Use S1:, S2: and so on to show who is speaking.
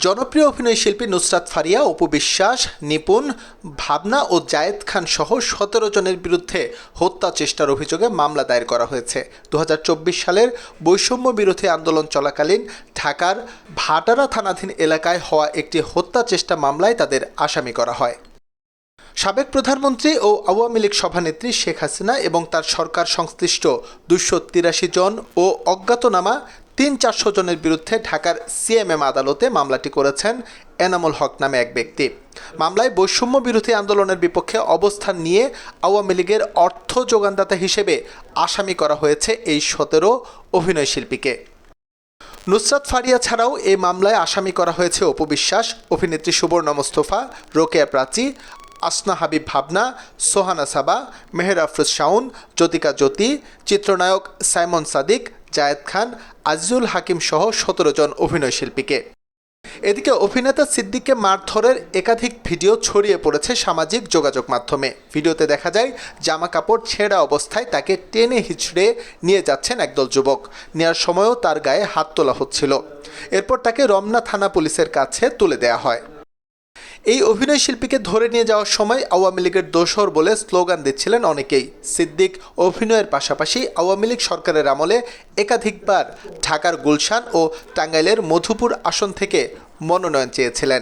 S1: জনপ্রিয় অভিনয়শিল্পী নুসরাত ফারিয়া, অপু বিশ্বাস, নিপুণ, ভাবনা ও জায়েদ খান সহ ১৭ জনের বিরুদ্ধে হত্যা চেষ্টার অভিযোগে মামলা দায়ের করা হয়েছে। ২০২৪ সালের বৈষম্য বিরোধী আন্দোলন চলাকালীন ঢাকার ভাটারা থানাধীন এলাকায় হওয়া একটি হত্যা চেষ্টা মামলায় তাদের আসামি করা হয়। সাবেক প্রধানমন্ত্রী ও আওয়ামী লীগ সভানেত্রী শেখ হাসিনা এবং তার সরকার সংশ্লিষ্ট ২৮৩ জন ও অজ্ঞাতনামা ৩০০-৪০০ জনের বিরুদ্ধে ঢাকার সিএমএম আদালতে মামলাটি করেছেন এনামুল হক নামে এক ব্যক্তি। মামলায় বৈষম্য বিরোধী আন্দোলনের বিপক্ষে অবস্থান নিয়ে আওয়ামী লীগের অর্থ যোগানদাতা হিসেবে আসামি করা হয়েছে এই ১৭ অভিনয়শিল্পীকে। নুসরাত ফারিয়া ছাড়াও এই মামলায় আসামি করা হয়েছে অপু বিশ্বাস, অভিনেত্রী সুবর্ণা মোস্তফা, রোকেয়া প্রাচী, আসনা হাবিব ভাবনা, সোহানা সাবা, মেহের আফরোজ শাওন, জ্যোতিকা জ্যোতি, চিত্রনায়ক সাইমন সাদিক, জায়েদ খান, আজিজুল হাকিম সহ ১৭ জন অভিনয়শিল্পীকে। এদিকে অভিনেতা সিদ্দিককে মারধরের একাধিক ভিডিও ছড়িয়ে পড়েছে সামাজিক যোগাযোগ মাধ্যমে। ভিডিওতে দেখা যায় জামা কাপড় ছেঁড়া অবস্থায় তাকে টেনে হিঁচড়ে নিয়ে যাচ্ছেন একদল যুবক। নেওয়ার সময়ও তার গায়ে হাত তোলা হচ্ছিল। এরপর তাকে রমনা থানা পুলিশের কাছে তুলে দেয়া হয়। এই অভিনয়শিল্পীকে ধরে নিয়ে যাওয়ার সময় আওয়ামী লীগের দোসর বলে স্লোগান দিচ্ছিলেন অনেকেই। সিদ্দিক অভিনয়ের পাশাপাশি আওয়ামী লীগ সরকারের আমলে একাধিকবার ঢাকার গুলশান ও টাঙ্গাইলের মধুপুর আসন থেকে মনোনয়ন চেয়েছিলেন।